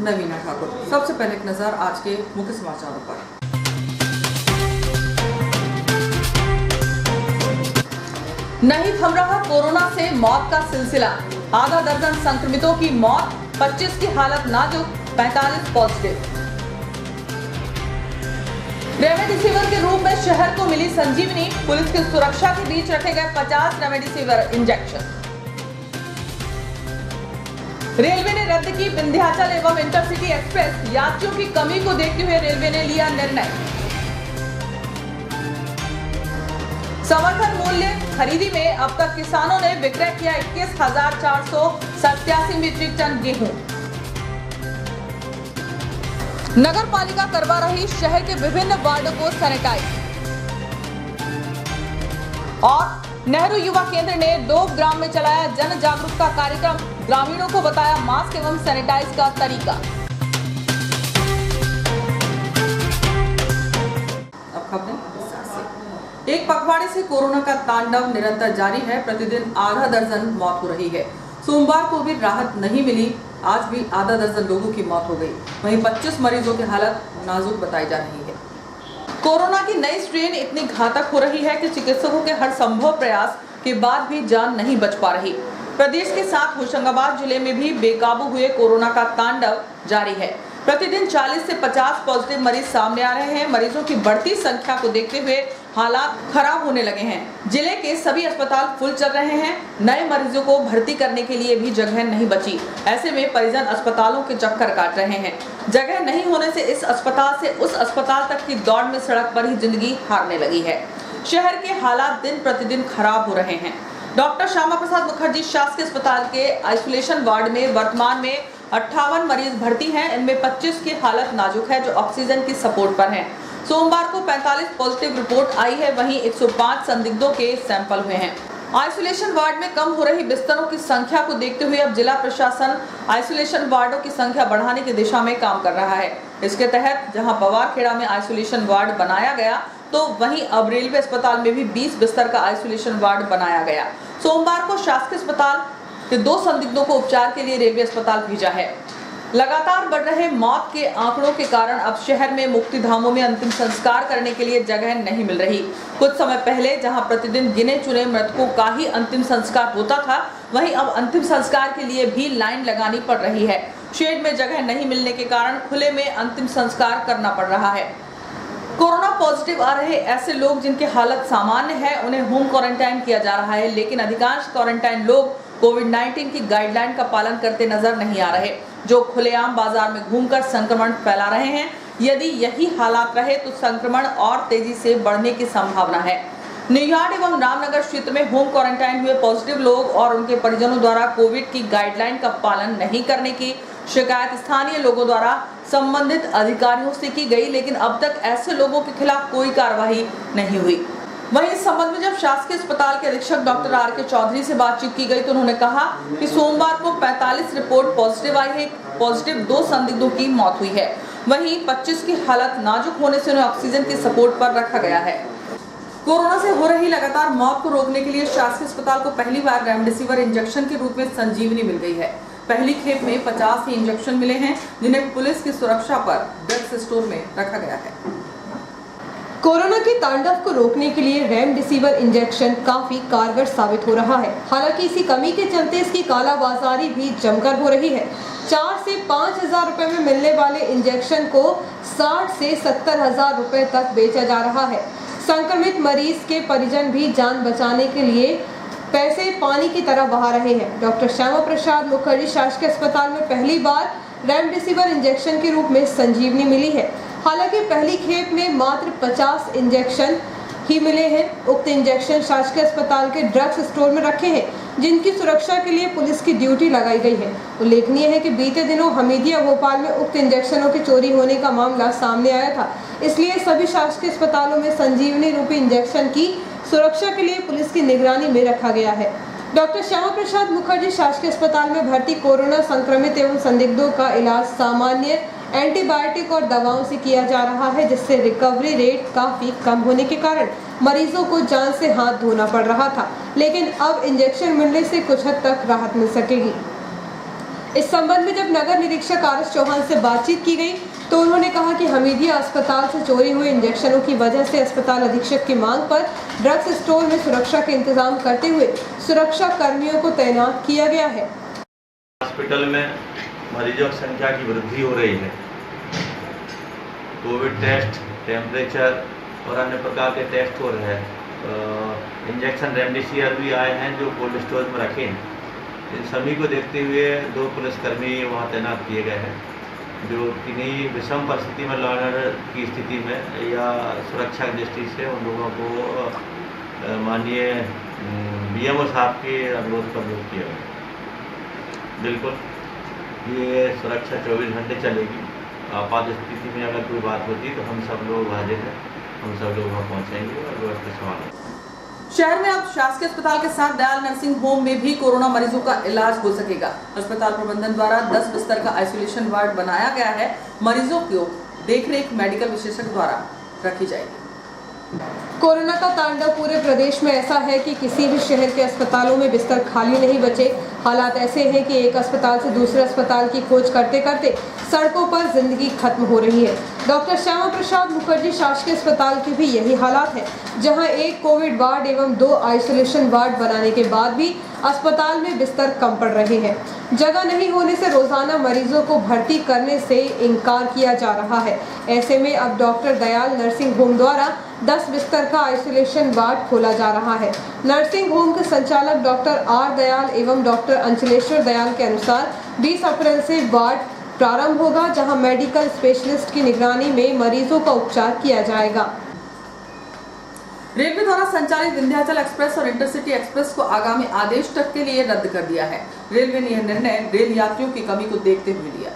मैं मीना ठाकुर। सबसे पहले एक नजर आज के मुख्य समाचारों पर। नहीं थम रहा कोरोना से मौत का सिलसिला, आधा दर्जन संक्रमितों की मौत, 25 की हालत नाजुक, 45 पॉजिटिव। रेमडेसिविर के रूप में शहर को मिली संजीवनी, पुलिस की सुरक्षा के बीच रखे गए 50 रेमडेसिविर इंजेक्शन। रेलवे ने रद्द की विंध्याचल एवं इंटरसिटी एक्सप्रेस, यात्रियों की कमी को देखते हुए रेलवे ने लिया निर्णय। समर्थन मूल्य खरीदी में अब तक किसानों ने विक्रय किया 21,487 मीट्रिक टन गेहूं। नगर पालिका करवा रही शहर के विभिन्न वार्डों को सैनिटाइज। और नेहरू युवा केंद्र ने 2 ग्राम में चलाया जन जागरूकता कार्यक्रम, ग्रामीणों को बताया मास्क एवं सैनिटाइज का तरीका। अब खबरें विस्तार से। एक पखवाड़े से कोरोना का तांडव निरंतर जारी है। प्रतिदिन आधा दर्जन मौत हो रही है। सोमवार को भी राहत नहीं मिली, आज भी आधा दर्जन लोगों की मौत हो गई। वहीं 25 मरीजों की हालत नाजुक बताई जा रही है। कोरोना की नई स्ट्रेन इतनी घातक हो रही है कि चिकित्सकों के हर संभव प्रयास के बाद भी जान नहीं बच पा रही। प्रदेश के साथ होशंगाबाद जिले में भी बेकाबू हुए कोरोना का तांडव जारी है। प्रतिदिन 40 से 50 पॉजिटिव मरीज सामने आ रहे हैं। मरीजों की बढ़ती संख्या को देखते हुए हालात खराब होने लगे हैं। जिले के सभी अस्पताल फुल चल रहे हैं। नए मरीजों को भर्ती करने के लिए भी जगह नहीं बची। ऐसे में परिजन अस्पतालों के चक्कर काट रहे हैं। जगह नहीं होने से इस अस्पताल से उस अस्पताल तक की दौड़ में सड़क पर ही जिंदगी हारने लगी है। शहर के हालात दिन प्रतिदिन खराब हो रहे हैं। डॉक्टर श्यामा प्रसाद मुखर्जी शासकीय अस्पताल के आइसोलेशन वार्ड में वर्तमान में 58 मरीज भर्ती हैं। इनमें 25 की हालत नाजुक है जो ऑक्सीजन की सपोर्ट पर हैं। सोमवार को 45 पॉजिटिव रिपोर्ट आई है, वहीं 105 संदिग्धों के सैंपल हुए हैं। आइसोलेशन वार्ड में कम हो रही बिस्तरों की संख्या को देखते हुए अब जिला प्रशासन आइसोलेशन वार्डों की संख्या बढ़ाने की दिशा में काम कर रहा है। इसके तहत जहां पवारखेड़ा में आइसोलेशन वार्ड बनाया गया, तो वहीं अब रेलवे अस्पताल में भी 20 बिस्तर का आइसोलेशन वार्ड बनाया गया। सोमवार को शासकीय अस्पताल के 2 संदिग्धों को उपचार के लिए रेलवे अस्पताल भेजा है। लगातार बढ़ रहे मौत के आंकड़ों के कारण अब शहर में मुक्तिधामों में अंतिम संस्कार करने के लिए जगह नहीं मिल रही। कुछ समय पहले जहां प्रतिदिन गिने चुने मृतकों का ही अंतिम संस्कार होता था, वहीं अब अंतिम संस्कार के लिए भी लाइन लगानी पड़ रही है। शेड में जगह नहीं मिलने के कारण खुले में अंतिम संस्कार करना पड़ रहा है। कोरोना पॉजिटिव आ रहे ऐसे लोग जिनकी हालत सामान्य है, उन्हें होम क्वारंटाइन किया जा रहा है, लेकिन अधिकांश क्वारंटाइन लोग कोविड-19 की गाइडलाइन का पालन करते नजर नहीं आ रहे, जो खुलेआम बाजार में घूमकर संक्रमण फैला रहे हैं। यदि यही हालात रहे तो संक्रमण और तेजी से बढ़ने की संभावना है। न्यूयार्ड एवं रामनगर क्षेत्र में होम क्वारंटाइन हुए पॉजिटिव लोग और उनके परिजनों द्वारा कोविड की गाइडलाइन का पालन नहीं करने की शिकायत स्थानीय लोगों द्वारा संबंधित अधिकारियों से की गई, लेकिन अब तक ऐसे लोगों के खिलाफ कोई कार्रवाई नहीं हुई। वहीं इस संबंध में जब शासकीय अस्पताल के अधीक्षक डॉक्टर आर.के. चौधरी से बातचीत की गई तो उन्होंने कहा कि सोमवार को 45 रिपोर्ट पॉजिटिव आई है। पॉजिटिव 2 संदिग्धों की मौत हुई है, वहीं 25 की हालत नाजुक होने से उन्हें ऑक्सीजन की सपोर्ट पर रखा गया है। कोरोना से हो रही लगातार मौत को रोकने के लिए शासकीय अस्पताल को पहली बार रेमडेसिविर इंजेक्शन के रूप में संजीवनी मिल गई है। पहली खेप में 50 ही इंजेक्शन मिले हैं, जिन्हें पुलिस की सुरक्षा पर ड्रग्स स्टोर में रखा गया है। कोरोना के तांडव को रोकने के लिए रेमडेसिविर इंजेक्शन काफी कारगर साबित हो रहा है। हालांकि इसी कमी के चलते इसकी कालाबाजारी भी जमकर हो रही है। 4 से 5 हजार रुपए में मिलने वाले इंजेक्शन को 60 से 70 हजार रुपए तक बेचा जा रहा है। संक्रमित मरीज के परिजन भी जान बचाने के लिए पैसे पानी की तरह बहा रहे हैं। डॉक्टर श्यामा प्रसाद मुखर्जी शासकीय अस्पताल में पहली बार रेमडेसिविर इंजेक्शन के रूप में संजीवनी मिली है। हालांकि पहली खेप में मात्र 50 इंजेक्शन ही मिले हैं। उक्त इंजेक्शन शासकीय अस्पताल के ड्रग्स स्टोर में रखे हैं, जिनकी सुरक्षा के लिए पुलिस की ड्यूटी लगाई गई है। उल्लेखनीय है कि बीते दिनों हमीदिया भोपाल में उक्त इंजेक्शनों की चोरी होने का मामला सामने आया था। इसलिए सभी शासकीय अस्पतालों में संजीवनी रूपी इंजेक्शन की सुरक्षा के लिए पुलिस की निगरानी में रखा गया है। डॉक्टर श्यामा प्रसाद मुखर्जी शासकीय अस्पताल में भर्ती कोरोना संक्रमित एवं संदिग्धों का इलाज सामान्य एंटीबायोटिक और दवाओं से किया जा रहा है, जिससे रिकवरी रेट काफी कम होने के कारण मरीजों को जान से हाथ धोना पड़ रहा था, लेकिन अब इंजेक्शन मिलने से कुछ हद तक राहत मिल सकेगी। इस संबंध में जब नगर निरीक्षक आर.एस. चौहान से बातचीत की गई तो उन्होंने कहा कि हमीदिया अस्पताल से चोरी हुए इंजेक्शनों की वजह से अस्पताल अधीक्षक की मांग पर ड्रग्स स्टोर में सुरक्षा के इंतजाम करते हुए सुरक्षा कर्मियों को तैनात किया गया है। हॉस्पिटल में मरीजों की संख्या की वृद्धि हो रही है। कोविड टेस्ट, टेम्परेचर और अन्य प्रकार के टेस्ट हो रहे हैं। इंजेक्शन रेमडेसिविर भी आए हैं जो कोल्ड स्टोरेज में रखे हैं। इन सभी को देखते हुए 2 पुलिसकर्मी वहाँ तैनात किए गए हैं जो किन्हीं विषम परिस्थिति में लॉ एंड ऑर्डर की स्थिति में या सुरक्षा की दृष्टि से उन लोगों को माननीय BMO साहब के अनुरोध पर नियुक्त किया गया। बिल्कुल ये सुरक्षा 24 घंटे चलेगी। आपात स्थिति में अगर कोई बात होती तो हम सब लोग हाजिर हैं, हम सब लोग वहाँ पहुँचेंगे और व्यवस्था संभालेंगे। शहर में अब शासकीय अस्पताल के साथ दयाल नर्सिंग होम में भी कोरोना मरीजों का इलाज हो सकेगा। अस्पताल प्रबंधन द्वारा 10 बिस्तर का आइसोलेशन वार्ड बनाया गया है। मरीजों को देखरेख मेडिकल विशेषज्ञ द्वारा रखी जाएगी। कोरोना का तांडव पूरे प्रदेश में ऐसा है कि किसी भी शहर के अस्पतालों में बिस्तर खाली नहीं बचे। हालात ऐसे हैं कि एक अस्पताल से दूसरे अस्पताल की खोज करते करते सड़कों पर जिंदगी खत्म हो रही है। डॉक्टर श्यामा प्रसाद मुखर्जी शासकीय अस्पताल के भी यही हालात है, जहां एक कोविड वार्ड एवं 2 आइसोलेशन वार्ड बनाने के बाद भी अस्पताल में बिस्तर कम पड़ रहे हैं। जगह नहीं होने से रोजाना मरीजों को भर्ती करने से इनकार किया जा रहा है। ऐसे में अब डॉक्टर दयाल नर्सिंग होम द्वारा 10 बिस्तर का आइसोलेशन वार्ड खोला जा रहा है। नर्सिंग होम के संचालक डॉक्टर आर दयाल एवं डॉक्टर अंचलेश्वर दयाल के अनुसार 20 अप्रैल से वार्ड प्रारंभ होगा, जहां मेडिकल स्पेशलिस्ट की निगरानी में मरीजों का उपचार किया जाएगा। रेलवे द्वारा संचालित विंध्याचल एक्सप्रेस और इंटरसिटी एक्सप्रेस को आगामी आदेश तक के लिए रद्द कर दिया है। रेलवे ने यह निर्णय रेल यात्रियों की कमी को देखते हुए लिया।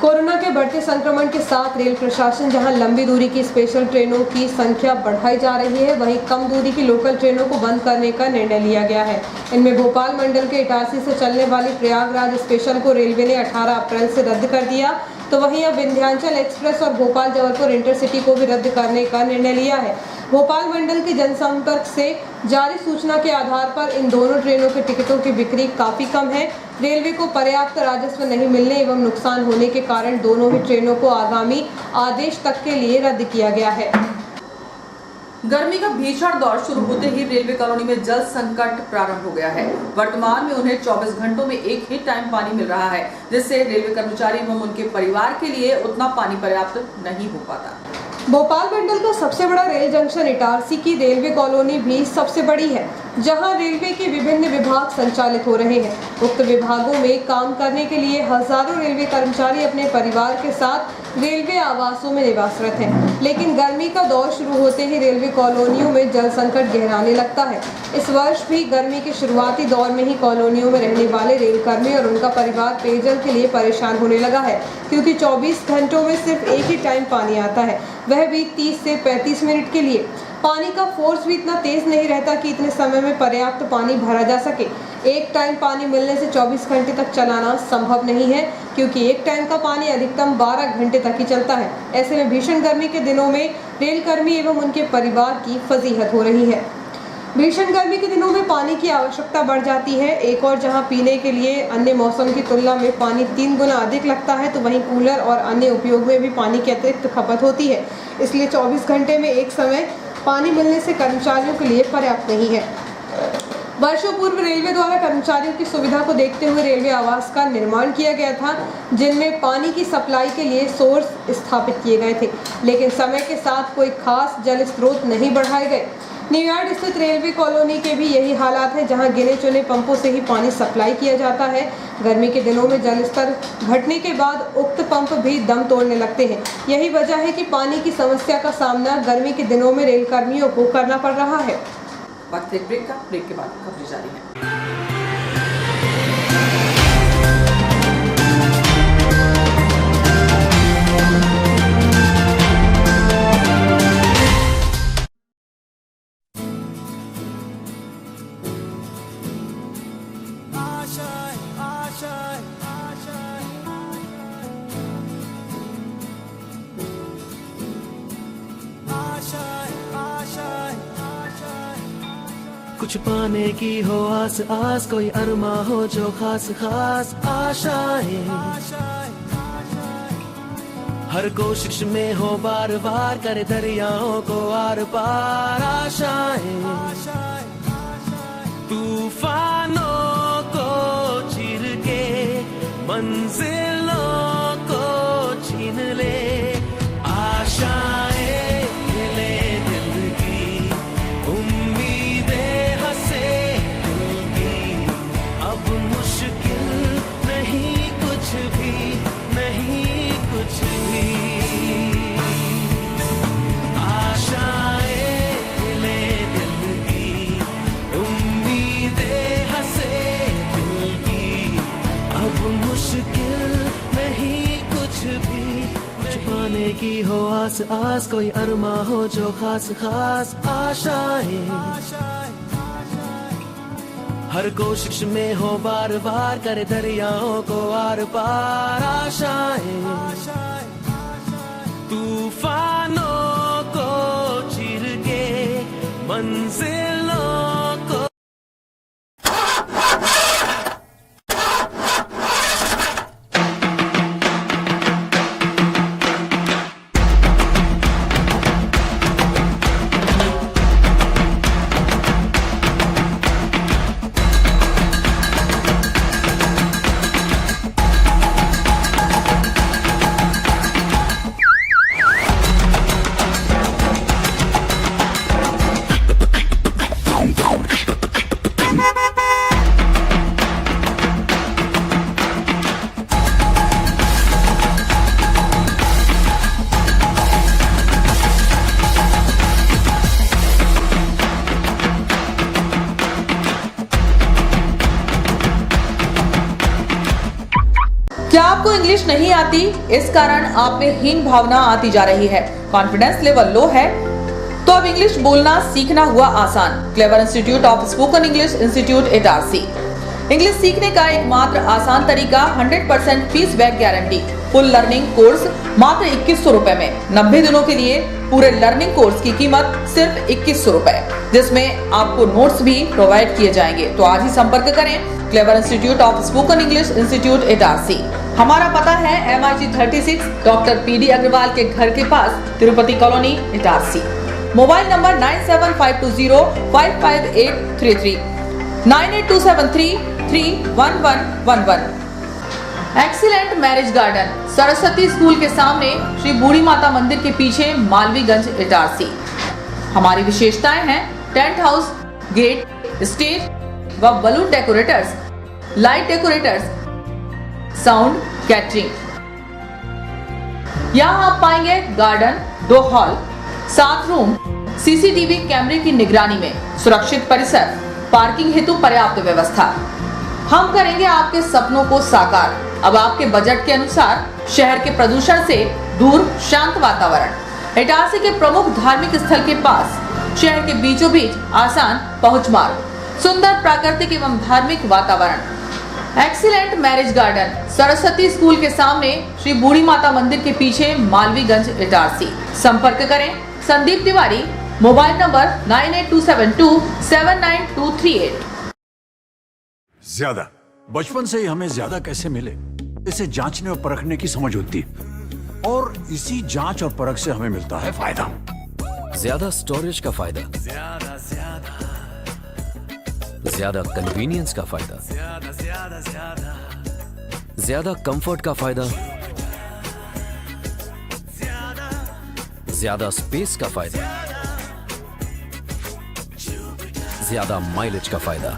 कोरोना के बढ़ते संक्रमण के साथ रेल प्रशासन जहां लंबी दूरी की स्पेशल ट्रेनों की संख्या बढ़ाई जा रही है, वहीं कम दूरी की लोकल ट्रेनों को बंद करने का निर्णय लिया गया है। इनमें भोपाल मंडल के इटारसी से चलने वाली प्रयागराज स्पेशल को रेलवे ने 18 अप्रैल से रद्द कर दिया, तो वहीं अब विंध्याचल एक्सप्रेस और भोपाल जबलपुर इंटरसिटी को भी रद्द करने का निर्णय लिया है। भोपाल मंडल के जनसंपर्क से जारी सूचना के आधार पर इन दोनों ट्रेनों के टिकटों की बिक्री काफी कम है। रेलवे को पर्याप्त राजस्व नहीं मिलने एवं नुकसान होने के कारण दोनों ही ट्रेनों को आगामी आदेश तक के लिए रद्द किया गया है। गर्मी का भीषण दौर शुरू होते ही रेलवे कॉलोनी में जल संकट प्रारंभ हो गया है। वर्तमान में उन्हें 24 घंटों में एक ही टाइम पानी मिल रहा है, जिससे रेलवे कर्मचारी एवं उनके परिवार के लिए उतना पानी पर्याप्त नहीं हो पाता। भोपाल मंडल का सबसे बड़ा रेल जंक्शन इटारसी की रेलवे कॉलोनी भी सबसे बड़ी है, जहां रेलवे के विभिन्न विभाग संचालित हो रहे हैं। उक्त विभागों में काम करने के लिए हजारों रेलवे कर्मचारी अपने परिवार के साथ रेलवे आवासों में निवासरत हैं। लेकिन गर्मी का दौर शुरू होते ही रेलवे कॉलोनियों में जल संकट गहराने लगता है। इस वर्ष भी गर्मी के शुरुआती दौर में ही कॉलोनियों में रहने वाले रेलकर्मी और उनका परिवार पेयजल के लिए परेशान होने लगा है, क्योंकि 24 घंटों में सिर्फ एक ही टाइम पानी आता है, वह भी 30 से 35 मिनट के लिए। पानी का फोर्स भी इतना तेज नहीं रहता कि इतने समय में पर्याप्त पानी भरा जा सके। एक टाइम पानी मिलने से 24 घंटे तक चलाना संभव नहीं है, क्योंकि एक टाइम का पानी अधिकतम 12 घंटे तक ही चलता है। ऐसे में भीषण गर्मी के दिनों में रेलकर्मी एवं उनके परिवार की फजीहत हो रही है। भीषण गर्मी के दिनों में पानी की आवश्यकता बढ़ जाती है। एक और जहां पीने के लिए अन्य मौसम की तुलना में पानी 3 गुना अधिक लगता है, तो वहीं कूलर और अन्य उपयोग में भी पानी की अतिरिक्त खपत होती है। इसलिए 24 घंटे में एक समय पानी मिलने से कर्मचारियों के लिए पर्याप्त नहीं है। वर्षों पूर्व रेलवे द्वारा कर्मचारियों की सुविधा को देखते हुए रेलवे आवास का निर्माण किया गया था, जिनमें पानी की सप्लाई के लिए सोर्स स्थापित किए गए थे, लेकिन समय के साथ कोई खास जल स्रोत नहीं बढ़ाए गए। न्यूयार्ड स्थित रेलवे कॉलोनी के भी यही हालात है, जहां गिने चुने पंपों से ही पानी सप्लाई किया जाता है। गर्मी के दिनों में जल स्तर घटने के बाद उक्त पंप भी दम तोड़ने लगते हैं। यही वजह है कि पानी की समस्या का सामना गर्मी के दिनों में रेलकर्मियों को करना पड़ रहा है। वक्त एक ब्रेक का, ब्रेक के बाद खबरें जारी है। कुछ पाने की हो आस आस, कोई अरमा हो जो खास खास आशाएं, हर कोशिश में हो बार बार करे दरियाओं को आर पार आशाएं, तूफानों को चीर के मंजिलों को छीन ले, आशाएं ले दिल की, उम्मीदें हंसे दिल की, अब मुश्किल नहीं कुछ भी, नहीं कुछ भी, आशाएं ले दिल की, उम्मीदें हंसे दिल की, अब मुश्किल नहीं कुछ भी, कुछ पाने की हो आस आस, कोई अरमा हो जो खास खास आशाएं, हर कोशिश में हो बार बार करे दरियाओं को आर पार आशाएं, तूफानों को चीर के मंजिलों को। क्या आपको इंग्लिश नहीं आती? इस कारण आप में हीन भावना आती जा रही है, कॉन्फिडेंस लेवल लो है, तो अब इंग्लिश बोलना सीखना हुआ आसान। Clever institute of spoken English institute Itarsi. English सीखने का एकमात्र आसान तरीका 100% fees back guarantee, full learning course मात्र 2100 रुपए में। 90 दिनों के लिए पूरे लर्निंग कोर्स की कीमत सिर्फ 2100 रुपए, जिसमें आपको नोट्स भी प्रोवाइड किए जाएंगे। तो आज ही संपर्क करें clever institute of spoken English institute Itarsi. हमारा पता है MIG 36 डॉक्टर PD अग्रवाल के घर के पास, Tirupati colony, Itarsi. Mobile number 9752055833, 9827331111। Excellent marriage garden, Saraswati school के सामने, श्री बूढ़ी माता मंदिर के पीछे, मालवीगंज, इटारसी। हमारी विशेषताएं हैं टेंट हाउस, गेट, स्टेज व balloon decorators, light decorators, sound, catering. यहाँ आप पाएंगे गार्डन, 2 हॉल, 7 रूम, CCTV कैमरे की निगरानी में, सुरक्षित परिसर, पार्किंग हेतु पर्याप्त व्यवस्था। हम करेंगे आपके सपनों को साकार। अब आपके बजट के अनुसार शहर के प्रदूषण से दूर, शांत वातावरण, इटारसी के प्रमुख धार्मिक स्थल के पास, शहर के बीचों बीच आसान पहुंच मार्ग, सुंदर प्राकृतिक एवं धार्मिक वातावरण। Excellent marriage garden, Saraswati school के सामने, श्री बूढ़ी माता मंदिर के पीछे, मालवीगंज, इटारसी। संपर्क करें संदीप तिवारी, मोबाइल नंबर 9827279238। ज्यादा बचपन से ही हमें ज्यादा कैसे मिले, इसे जांचने और परखने की समझ होती है, और इसी जांच और परख से हमें मिलता है फायदा। ज्यादा स्टोरेज का फायदा, ज्यादा कन्वीनियंस का फायदा, ज्यादा कंफर्ट का फायदा, ज्यादा स्पेस का फायदा, ज्यादा माइलेज का फायदा।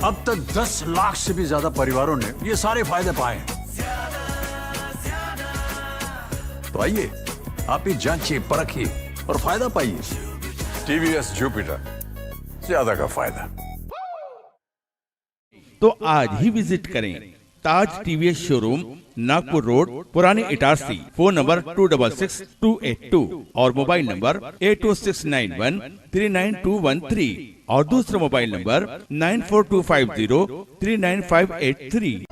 अब तक 10 लाख से भी ज्यादा परिवारों ने ये सारे फायदे पाए हैं। तो आइए आप ही जांचिए, परखिए और फायदा पाइए। TVS जुपिटर, ज्यादा का फायदा। तो आज ही विजिट करें ताज TVS शोरूम, नागपुर रोड, पुराने इटारसी। फोन नंबर 266282 और मोबाइल नंबर 80691399213 और दूसरा मोबाइल नंबर 94250395583।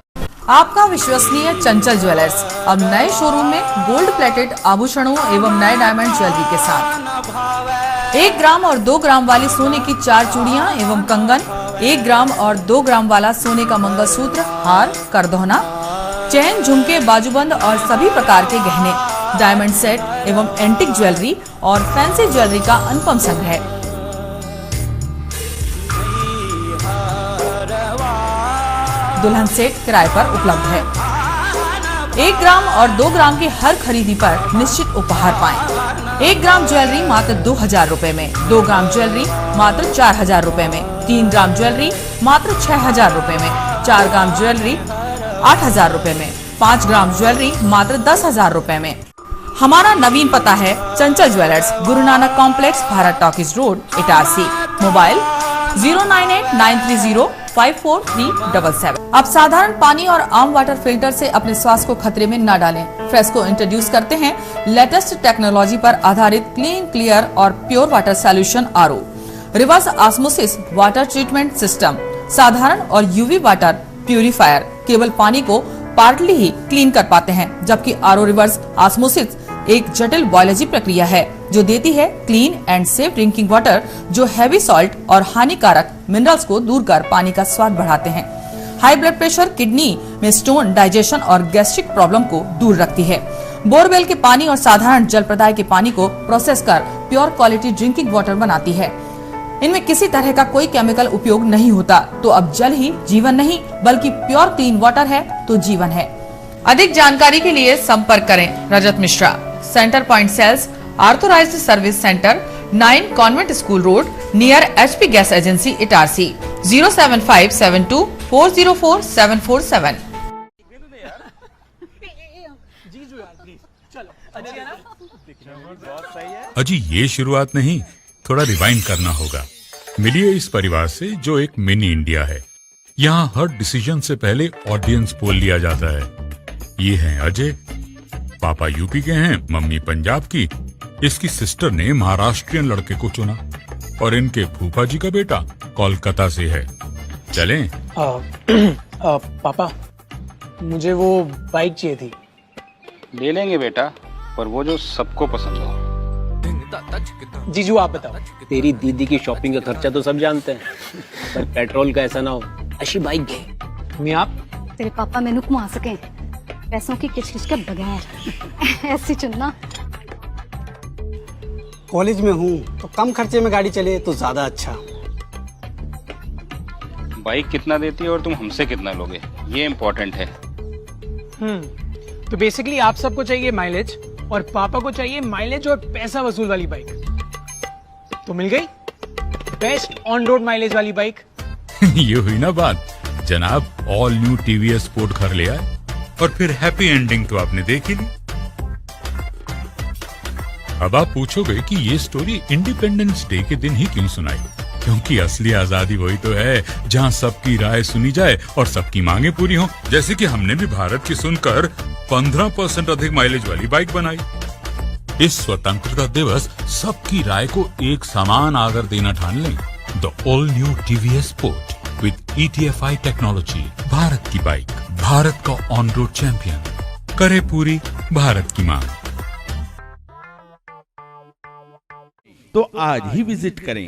आपका विश्वसनीय चंचल ज्वेलर्स अब नए शोरूम में गोल्ड प्लेटेड आभूषणों एवं नए डायमंड ज्वेलरी के साथ 1 ग्राम और 2 ग्राम वाली सोने की 4 चूड़ियां एवं कंगन, 1 ग्राम और 2 ग्राम वाला सोने का मंगलसूत्र, हार, करदौना, चैन, झुमके, बाजूबंद और सभी प्रकार के गहने, डायमंड सेट एवं एंटिक ज्वेलरी और फैंसी ज्वेलरी का अनुपम संग्रह। दुल्हन सेट किराए पर उपलब्ध है। 1 ग्राम और 2 ग्राम की हर खरीदी पर निश्चित उपहार पाएं। 1 ग्राम ज्वेलरी मात्र 2,000 रुपए में, 2 ग्राम ज्वेलरी मात्र 4,000 रुपए में, 3 ग्राम ज्वेलरी मात्र 6,000 रुपए में, 4 ग्राम ज्वेलरी 8,000 रुपए में, 5 ग्राम ज्वेलरी मात्र 10,000 रुपए में। हमारा नवीन पता है चंचल jewellers, Guru Nanak complex, Bharat talkies road, Itarsi. Mobile 09893054377। अब साधारण पानी और आम वाटर फिल्टर से अपने स्वास्थ्य को खतरे में न डालें। फ्रेस्को इंट्रोड्यूस करते हैं लेटेस्ट टेक्नोलॉजी पर आधारित क्लीन, क्लियर और pure water solution RO, reverse osmosis water treatment system, साधारण और यूवी वाटर प्यूरिफायर केवल पानी को पार्टली ही क्लीन कर पाते हैं, जबकि आरओ रिवर्स ऑस्मोसिस एक जटिल बायोलॉजी प्रक्रिया है जो देती है clean and safe drinking water, जो हैवी सॉल्ट और हानिकारक मिनरल्स को दूर कर पानी का स्वाद बढ़ाते हैं। हाई ब्लड प्रेशर, किडनी में स्टोन, डाइजेशन और गैस्ट्रिक प्रॉब्लम को दूर रखती है। बोरवेल के पानी और साधारण जल प्रदाय के पानी को प्रोसेस कर प्योर क्वालिटी ड्रिंकिंग वाटर बनाती है। इनमें किसी तरह का कोई केमिकल उपयोग नहीं होता। तो अब जल ही जीवन नहीं बल्कि प्योर क्लीन वाटर है तो जीवन है। अधिक जानकारी के लिए संपर्क करें Rajat Mishra, centre point sales, authorised service centre, 9 convent school road, near HP gas agency, Itarsi. 07572404747। अजी ये शुरुआत नहीं, थोड़ा रिवाइंड करना होगा। मिलिए इस परिवार से जो एक मिनी इंडिया है। यहाँ हर डिसीजन से पहले ऑडियंस पोल लिया जाता है। ये हैं अजय, पापा यूपी के हैं, मम्मी पंजाब की। इसकी सिस्टर ने महाराष्ट्रियन लड़के को चुना और इनके फूफा जी का बेटा कोलकाता से है। चलें? पापा मुझे वो बाइक चाहिए थी। ले लेंगे बेटा, पर वो जो सबको पसंद हो। जीजू आप बताओ। तेरी दीदी की शॉपिंग का खर्चा तो सब जानते हैं, पर पेट्रोल का ऐसा ना हो। अच्छी बाइक घे। मैं आप तेरे पापा मैनू घुमा सके पैसों की किचकिच के बगैर। ऐसी चुनना। कॉलेज में हूँ तो कम खर्चे में गाड़ी चले तो ज्यादा अच्छा। बाइक कितना देती है और तुम हमसे कितना लोगे, ये इम्पोर्टेंट है। तो बेसिकली आप सबको चाहिए माइलेज और पापा को चाहिए माइलेज और पैसा वसूल वाली बाइक। तो मिल गई बेस्ट ऑन रोड माइलेज वाली बाइक। ये हुई ना बात। जनाब ऑल न्यू TVS स्पोर्ट घर ले आए और फिर हैप्पी एंडिंग तो आपने देखी ली। अब आप पूछोगे कि ये स्टोरी इंडिपेंडेंस डे के दिन ही क्यों सुनाई, क्योंकि असली आजादी वही तो है जहां सबकी राय सुनी जाए और सबकी मांगे पूरी हो। जैसे कि हमने भी भारत की सुनकर 15% अधिक माइलेज वाली बाइक बनाई। इस स्वतंत्रता दिवस सबकी राय को एक समान आदर देना ठान लें। The all new TVS sport with ETFI technology, Bharat की बाइक, भारत का ऑन रोड चैंपियन, करे पूरी भारत की मांग। तो आज ही विजिट करें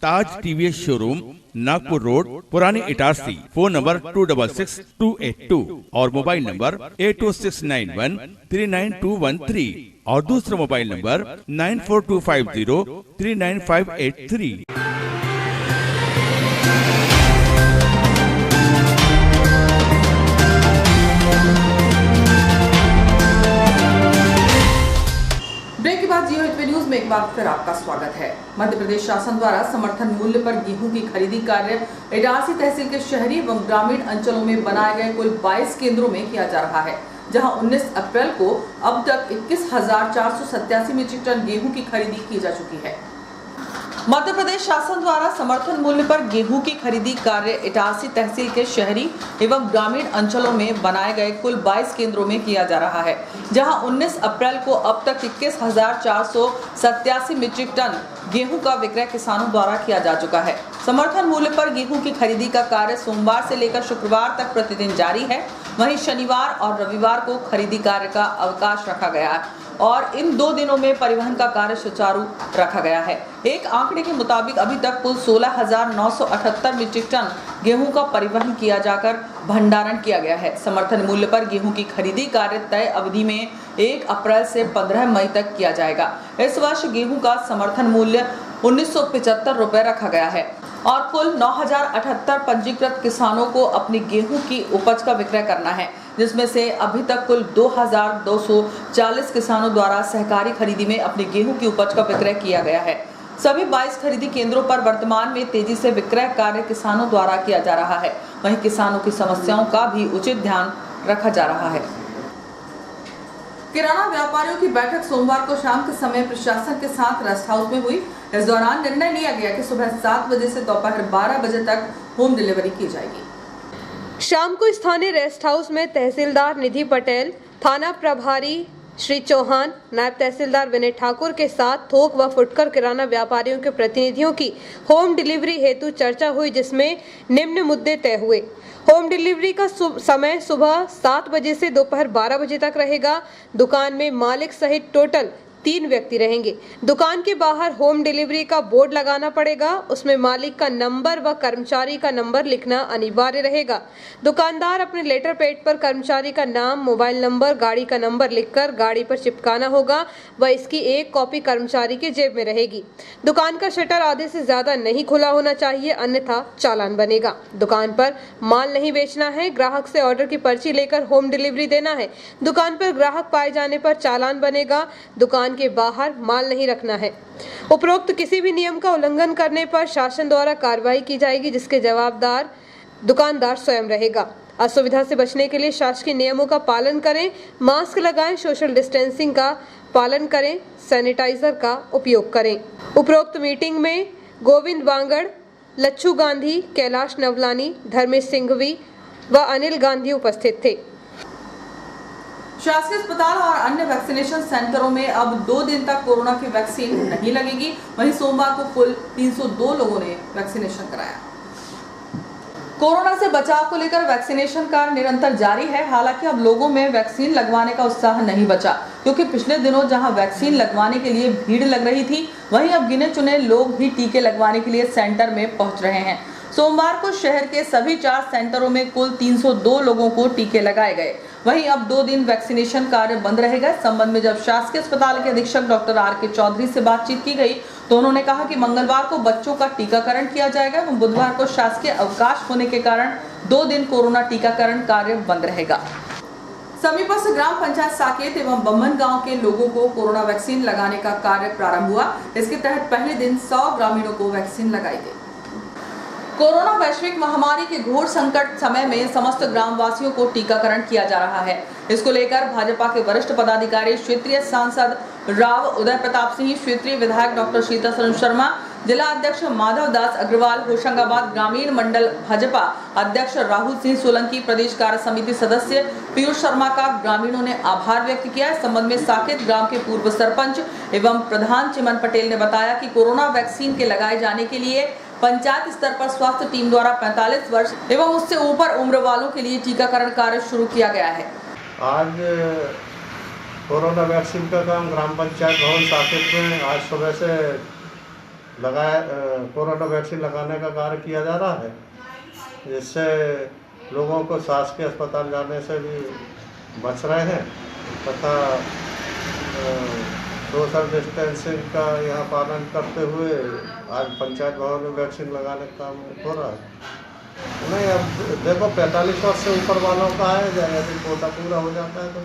ताज TVS शोरूम, नागपुर रोड, पुरानी इटारसी। फोन नंबर 266282 और मोबाइल नंबर 82691392113 और दूसरा मोबाइल नंबर 9425039583। ब्रेक के बाद जियो हितवे न्यूज में एक बार फिर आपका स्वागत है। मध्य प्रदेश शासन द्वारा समर्थन मूल्य पर गेहूं की खरीदी कार्य इटारसी तहसील के शहरी एवं ग्रामीण अंचलों में बनाए गए कुल 22 केंद्रों में किया जा रहा है, जहां 19 अप्रैल को अब तक 21,487 मीट्रिक टन गेहूं की खरीदी की जा चुकी है। मध्य प्रदेश शासन द्वारा समर्थन मूल्य पर गेहूं की खरीदी कार्य इटारसी तहसील के शहरी एवं ग्रामीण अंचलों में बनाए गए कुल 22 केंद्रों में किया जा रहा है, जहां 19 अप्रैल को अब तक 21,487 मीट्रिक टन गेहूं का विक्रय किसानों द्वारा किया जा चुका है। समर्थन मूल्य पर गेहूं की खरीदी का कार्य सोमवार से लेकर शुक्रवार तक प्रतिदिन जारी है वहीं शनिवार और रविवार को खरीदी कार्य का अवकाश रखा गया है और इन 2 दिनों में परिवहन का कार्य सुचारू रखा गया है। एक आंकड़े के मुताबिक अभी तक कुल 16,978 मीट्रिक टन गेहूं का परिवहन किया जाकर भंडारण किया गया है। समर्थन मूल्य पर गेहूं की खरीदी कार्य तय अवधि में 1 अप्रैल से 15 मई तक किया जाएगा। इस वर्ष गेहूं का समर्थन मूल्य 1975 रुपए रखा गया है और कुल 9,078 पंजीकृत किसानों को अपनी गेहूं की उपज का विक्रय करना है, जिसमें से अभी तक कुल 2,240 किसानों द्वारा सहकारी खरीदी में अपनी गेहूं की उपज का विक्रय किया गया है। सभी 22 खरीदी केंद्रों पर वर्तमान में तेजी से विक्रय कार्य किसानों द्वारा किया जा रहा है। वहीं किसानों की समस्याओं का भी उचित ध्यान रखा जा रहा है। किराना व्यापारियों की बैठक सोमवार को शाम के समय प्रशासन के साथ रेस्ट हाउस में हुई। इस दौरान निर्णय लिया गया कि सुबह 7 बजे से दोपहर 12 बजे तक होम डिलीवरी की जाएगी। शाम को स्थानीय रेस्ट हाउस में तहसीलदार निधि पटेल, थाना प्रभारी श्री चौहान, नायब तहसीलदार विनय ठाकुर के साथ थोक व फुटकर किराना व्यापारियों के प्रतिनिधियों की होम डिलीवरी हेतु चर्चा हुई, जिसमें निम्न मुद्दे तय हुए। होम डिलीवरी का समय सुबह 7 बजे से दोपहर 12 बजे तक रहेगा। दुकान में मालिक सहित टोटल 3 व्यक्ति रहेंगे। दुकान के बाहर होम डिलीवरी का बोर्ड लगाना पड़ेगा। उसमें मालिक का नंबर व कर्मचारी का नंबर लिखना अनिवार्य रहेगा। दुकानदार अपने लेटर पैड पर कर्मचारी का नाम, मोबाइल नंबर, गाड़ी का नंबर लिखकर गाड़ी पर चिपकाना होगा व इसकी एक कॉपी कर्मचारी के जेब में रहेगी। दुकान का शटर आधे से ज्यादा नहीं खुला होना चाहिए, अन्यथा चालान बनेगा। दुकान पर माल नहीं बेचना है। ग्राहक से ऑर्डर की पर्ची लेकर होम डिलीवरी देना है। दुकान पर ग्राहक पाए जाने पर चालान बनेगा। दुकान के बाहर माल नहीं रखना है। उपरोक्त किसी भी नियम का उल्लंघन करने पर शासन द्वारा कार्रवाई की जाएगी, जिसके जवाबदार दुकानदार स्वयं रहेगा। असुविधा से बचने के लिए शासकीय नियमों का पालन करें, मास्क लगाएं, सोशल डिस्टेंसिंग का पालन करें, सैनिटाइजर का उपयोग करें। उपरोक्त मीटिंग में गोविंद वांगड़, लच्छू गांधी, कैलाश नवलानी, धर्मेश सिंघवी व अनिल गांधी उपस्थित थे। शासकीय अस्पताल और अन्य वैक्सीनेशन सेंटरों में अब 2 दिन तक कोरोना की वैक्सीन नहीं लगेगी। वहीं सोमवार को कुल 302 लोगों ने वैक्सीनेशन कराया। कोरोना से बचाव को लेकर वैक्सीनेशन कार्य निरंतर जारी है। हालांकि अब लोगों में वैक्सीन लगवाने का उत्साह नहीं बचा, क्योंकि पिछले दिनों जहां वैक्सीन लगवाने के लिए भीड़ लग रही थी, वहीं अब गिने चुने लोग ही टीके लगवाने के लिए सेंटर में पहुंच रहे हैं। सोमवार को शहर के सभी 4 सेंटरों में कुल 302 लोगों को टीके लगाए गए। वहीं अब 2 दिन वैक्सीनेशन कार्य बंद रहेगा। इस संबंध में जब शासकीय अस्पताल के अधीक्षक डॉक्टर R.K. चौधरी से बातचीत की गई तो उन्होंने कहा कि मंगलवार को बच्चों का टीकाकरण किया जाएगा एवं बुधवार को शासकीय अवकाश होने के कारण 2 दिन कोरोना टीकाकरण कार्य बंद रहेगा। समीपस्थ ग्राम पंचायत साकेत एवं बम्बन गांव के लोगों को कोरोना वैक्सीन लगाने का कार्य प्रारंभ हुआ। इसके तहत पहले दिन 100 ग्रामीणों को वैक्सीन लगाई गई। कोरोना वैश्विक महामारी के घोर संकट समय में समस्त ग्रामवासियों को टीकाकरण किया जा रहा है। इसको लेकर भाजपा के वरिष्ठ पदाधिकारी, क्षेत्रीय सांसद राव उदय प्रताप सिंह, क्षेत्रीय विधायक डॉक्टर शीतल सरन शर्मा, जिला अध्यक्ष माधव दास अग्रवाल, होशंगाबाद ग्रामीण मंडल भाजपा अध्यक्ष राहुल सिंह सोलंकी, प्रदेश कार्य समिति सदस्य पीयूष शर्मा का ग्रामीणों ने आभार व्यक्त किया। इस संबंध में साकेत ग्राम के पूर्व सरपंच एवं प्रधान चिमन पटेल ने बताया कि कोरोना वैक्सीन के लगाए जाने के लिए पंचायत स्तर पर स्वास्थ्य टीम द्वारा 45 वर्ष एवं उससे ऊपर उम्र वालों के लिए टीकाकरण कार्य शुरू किया गया है। आज कोरोना वैक्सीन का काम ग्राम पंचायत भवन साकेत में आज सुबह से कोरोना वैक्सीन लगाने का कार्य किया जा रहा है, जिससे लोगों को शासकीय अस्पताल जाने से भी बच रहे हैं तथा सोशल डिस्टेंसिंग का यहाँ पालन करते हुए आज पंचायत भवन में वैक्सीन लगाने का काम हो रहा है। नहीं, अब देखो 45 वर्ष से ऊपर वालों का है, यदि कोटा पूरा हो जाता है तो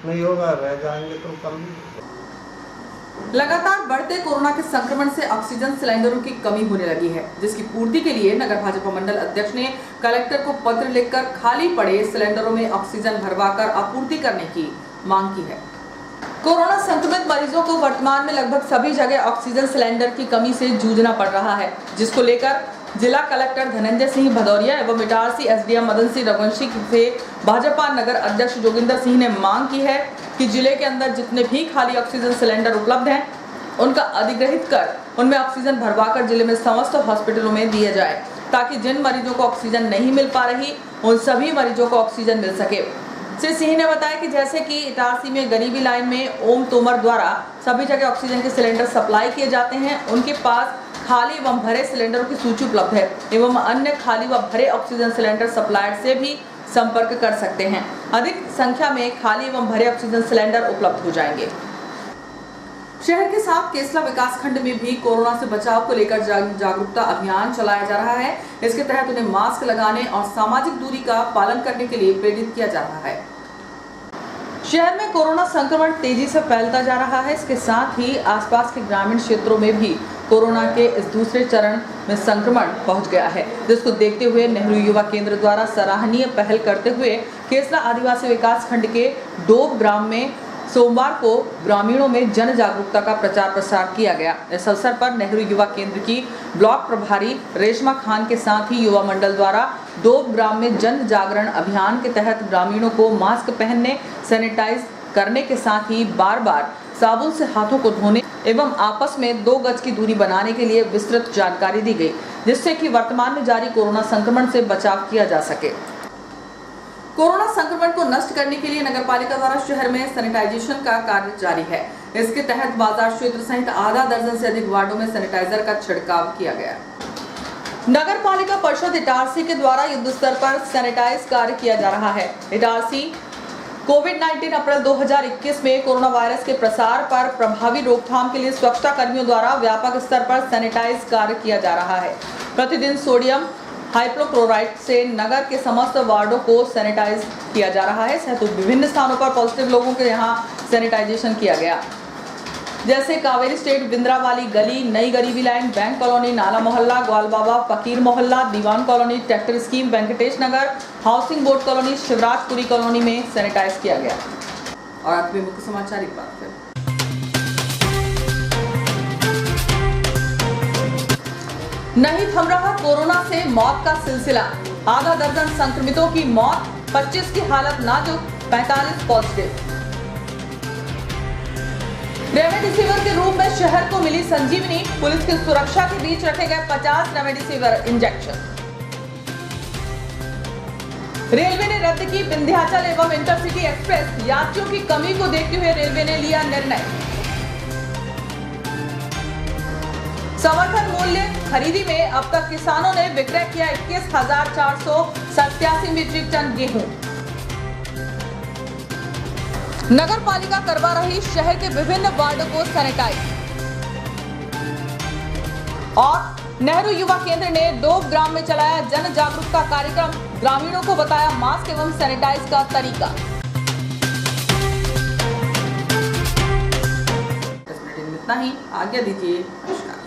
नहीं होगा, रह जाएंगे तो कल भी। लगातार बढ़ते कोरोना के संक्रमण से ऑक्सीजन सिलेंडरों की कमी होने लगी है, जिसकी पूर्ति के लिए नगर भाजपा मंडल अध्यक्ष ने कलेक्टर को पत्र लिखकर खाली पड़े सिलेंडरों में ऑक्सीजन भरवाकर आपूर्ति करने की मांग की है। कोरोना संक्रमित मरीजों को वर्तमान में लगभग सभी जगह ऑक्सीजन सिलेंडर की कमी से जूझना पड़ रहा है, जिसको लेकर जिला कलेक्टर धनंजय सिंह भदौरिया एवं इटारसी एसडीएम मदन सिंह रघुवंशी से भाजपा नगर अध्यक्ष जोगिंदर सिंह ने मांग की है कि जिले के अंदर जितने भी खाली ऑक्सीजन सिलेंडर उपलब्ध हैं, उनका अधिग्रहित कर उनमें ऑक्सीजन भरवाकर जिले में समस्त हॉस्पिटलों में दिया जाए, ताकि जिन मरीजों को ऑक्सीजन नहीं मिल पा रही उन सभी मरीजों को ऑक्सीजन मिल सके। श्री सिंह ने बताया कि जैसे कि इटारसी में गरीबी लाइन में ओम तोमर द्वारा सभी जगह ऑक्सीजन के सिलेंडर सप्लाई किए जाते हैं, उनके पास खाली एवं भरे सिलेंडरों की सूची उपलब्ध है एवं अन्य खाली व भरे ऑक्सीजन सिलेंडर सप्लायर से भी संपर्क कर सकते हैं। अधिक संख्या में खाली एवं भरे ऑक्सीजन सिलेंडर उपलब्ध हो जाएंगे। शहर के साथ केसला विकास खंड में भी कोरोना से बचाव को लेकर जागरूकता अभियान चलाया जा रहा है। इसके तहत उन्हें मास्क लगाने और सामाजिक दूरी का पालन करने के लिए प्रेरित किया जा रहा है। शहर में कोरोना संक्रमण तेजी से फैलता जा रहा है। इसके साथ ही आसपास के ग्रामीण क्षेत्रों में भी कोरोना के इस दूसरे चरण में संक्रमण पहुंच गया है, जिसको देखते हुए नेहरू युवा केंद्र द्वारा सराहनीय पहल करते हुए केसला आदिवासी विकास खंड के डोब ग्राम में सोमवार को ग्रामीणों में जन जागरूकता का प्रचार प्रसार किया गया। इस अवसर पर नेहरू युवा केंद्र की ब्लॉक प्रभारी रेशमा खान के साथ ही युवा मंडल द्वारा डोब ग्राम में जन जागरण अभियान के तहत ग्रामीणों को मास्क पहनने, सैनिटाइज करने के साथ ही बार बार साबुन से हाथों को धोने एवं आपस में 2 गज की दूरी बनाने के लिए विस्तृत जानकारी दी गई, जिससे कि वर्तमान में जारी कोरोना संक्रमण से बचाव किया जा सके। कोरोना संक्रमण को नष्ट करने के लिए नगरपालिका द्वारा शहर में सैनिटाइजेशन का कार्य जारी है। इसके तहत बाजार क्षेत्र सहित आधा दर्जन से अधिक वार्डों में सैनिटाइजर का छिड़काव किया गया। नगर पालिका परिषद इटारसी के द्वारा युद्ध स्तर पर सैनिटाइज कार्य किया जा रहा है। इटारसी कोविड-19 अप्रैल 2021 में कोरोना वायरस के प्रसार पर प्रभावी रोकथाम के लिए स्वच्छता कर्मियों द्वारा व्यापक स्तर पर सैनिटाइज कार्य किया जा रहा है। प्रतिदिन सोडियम हाइपोक्लोराइट से नगर के समस्त वार्डों को सैनिटाइज किया जा रहा है। सहित विभिन्न स्थानों पर पॉजिटिव लोगों के यहाँ सैनिटाइजेशन किया गया, जैसे कावेरी स्टेट, बिंद्रावाली गली, नई गरीबी लाइन, बैंक कॉलोनी, नाला मोहल्ला, ग्वाल बाबा, फकीर मोहल्ला, दीवान कॉलोनी, ट्रैक्टर स्कीम, वेंकटेश नगर, हाउसिंग बोर्ड कॉलोनी, शिवराजपुरी कॉलोनी में सैनिटाइज किया गया। और अंत में मुख्य समाचार एक बार फिर। नहीं थम रहा कोरोना से मौत का सिलसिला, आधा दर्जन संक्रमितों की मौत, 25 की हालत नाजुक, 45 पॉजिटिव। रेमडेसिविर के रूप में शहर को मिली संजीवनी, पुलिस की सुरक्षा के बीच रखे गए 50 रेमडेसिविर इंजेक्शन। रेलवे ने रद्द की विंध्याचल एवं इंटरसिटी एक्सप्रेस, यात्रियों की कमी को देखते हुए रेलवे ने लिया निर्णय। समर्थन मूल्य खरीदी में अब तक किसानों ने विक्रय किया 21,487 मीट्रिक टन गेहूं। नगर पालिका करवा रही शहर के विभिन्न वार्डों को सैनिटाइज। और नेहरू युवा केंद्र ने डोब ग्राम में चलाया जन जागरूकता कार्यक्रम, ग्रामीणों को बताया मास्क एवं सैनिटाइज का तरीका। इस बुलेटिन में इतना ही, आज्ञा दीजिए, नमस्कार।